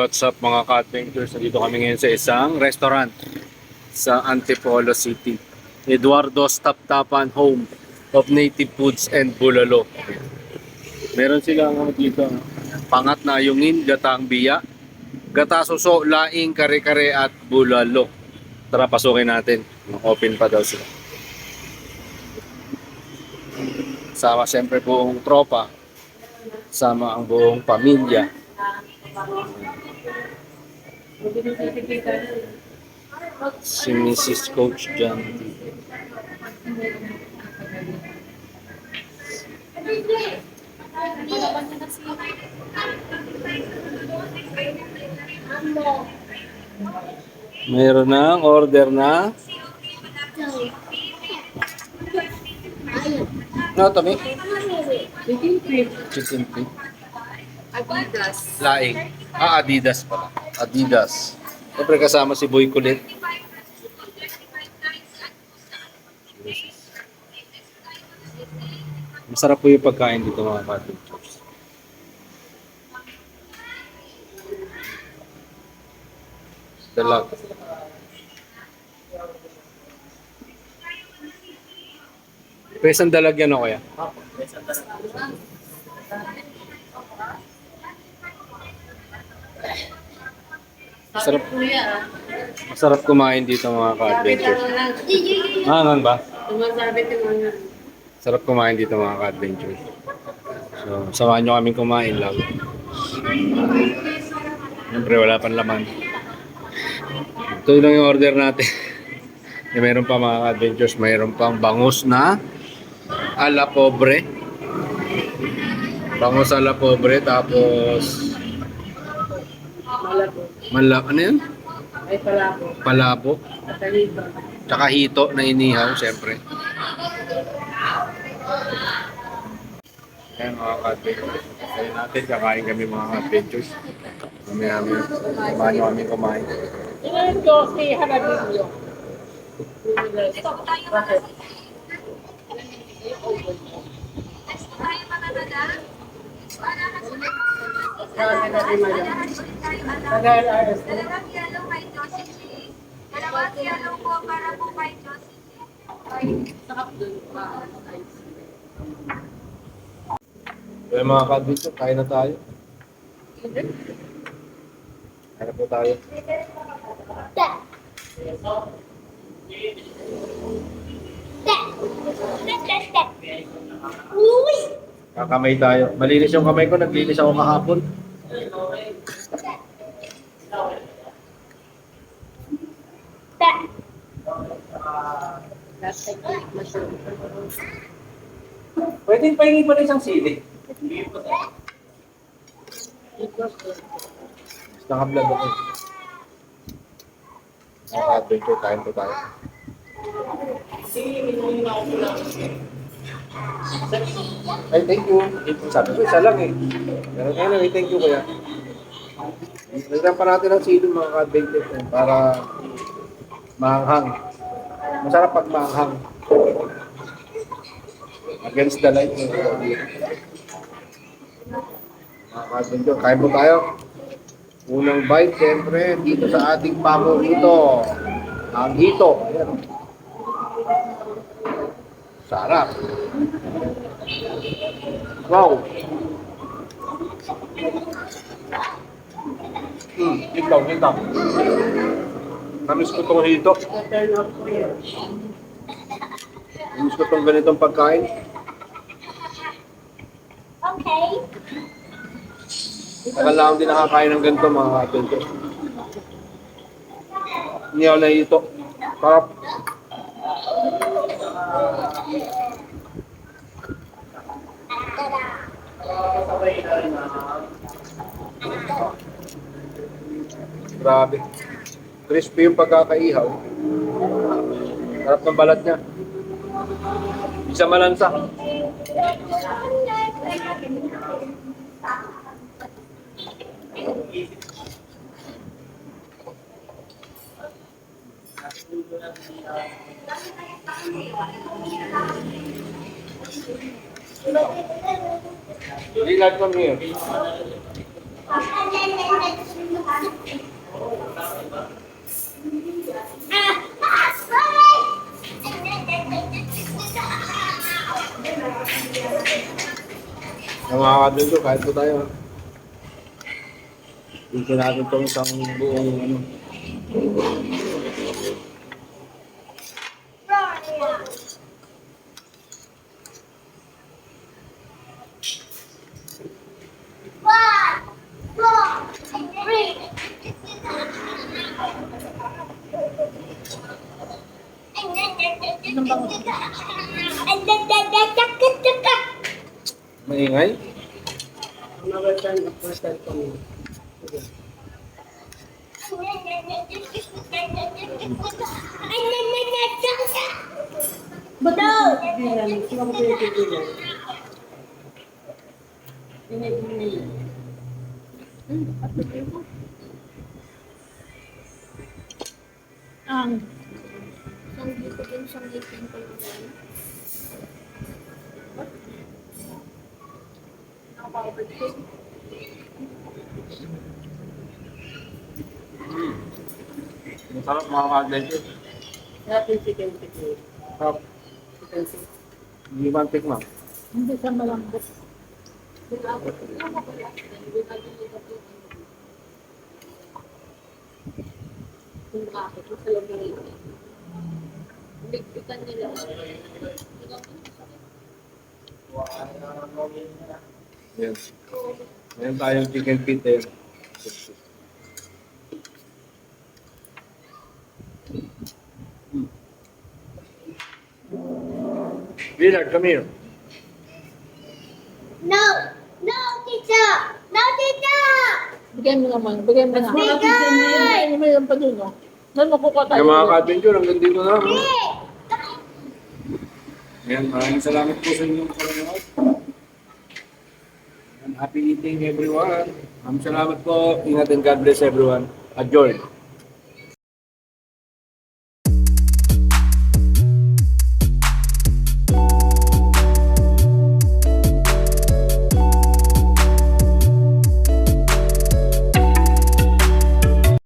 what's up mga ka-adventures? Nandito kami ngayon sa isang restaurant sa Antipolo City. Eduardo's Tap-Tapan Home of Native Foods and Bulalo. Meron silang dito, pangat na ayungin, gatang biya, gata suso, laing, kare-kare at bulalo. Tara, pasukin natin. Open pa daw sila. Sama siyempre buong tropa. Sama ang buong pamilya. Si Mrs. Coach John. Mayroon na order na. No, Tommy? Chicken feet. Adidas. Laing. Adidas pala. Adidas. Siyempre kasama si Boy Kulit. Masarap po yung pagkain dito mga ka-adventures. Dalag. Pesang dalag yan o kaya? Masarap, masarap kumain dito mga ka-adventures. Hangan ba? Sarap kumain dito mga ka-adventures. So, samahan nyo kaming kumain lang. Siyempre wala pang laman. Ito lang yung order natin. Mayroon pa mga ka-adventures. Mayroon pang bangus na ala pobre. Bangus ala pobre. Tapos malabo. Ano yun? Ay, palabo. Palabo. Katalito. Tsaka hito na inihaw, siyempre. Ayan mga ka-adventures. Kaya natin, kakain kami mga ka-adventures. Kami, samahan nyo kami kumain. Ilan ko si Harabinyo? Bakit? Grabe na rin mga. Tagal aras na. Dalawang yellow kay Josie. Dalawang yellow po para po kay Josie. Sakap dun. Kaya mga ka-adventures, kain na tayo. Kain na po tayo. Kakamay tayo. Malinis yung kamay ko, naglinis ako kahapon. Pwede pahingi pa rin isang sili. Naka-vlog ako. Naka-adventure, kain po tayo. Ay, thank you. Sabi ko, isa lang eh. Pero anyway, thank you kaya. Lagyan pa natin ang sili mga ka-adventure para maanghang. Masarap pag maanghang. Against the light. Mga ka-adventure, kain po tayo. Unang bite, siyempre, dito sa ating paborito. Ang hito. Ayan. Sarap. Wow. Hitaw. Namiss ko itong hito. Namiss ko itong ganitong pagkain. Okay. Tagal lang din nakakain ng ganito mga ka-adventure. Niyaw na hito. Sarap. Grabe. Crispy yung pagkakaihaw. Sarap ng balat niya. Isa malansa. Really like from here. Ang mga kadunso, kahit po tayo. Dito natin itong isang buong ano. Maingay. Mawasan ako sa kami. Betul. Bilang, sino ko pinitigilan? Pinitigilan. Ang sanggit ko din sanggitin ko lang. Ang sarap mga kadunso. Natin chicken tikman. Sarap. Chicken tikman. Hindi man tikman. Hindi siya malambot. Kung bakit, masarap na rin. Bigpitan nila. Yan. Meron tayong chicken feet eh. Willard, come here. No! No, teacher! No, teacher! Bigay mo naman. Bigay mo na. Bigay! May lang pa dun, no? Doon makukuha tayo. Yung mga ka-adventure, hanggang dito na lang. No? Yan, maraming salamat po sa inyong panonood. And happy eating everyone. Maraming salamat po. Ingat and God bless everyone. Adjourn.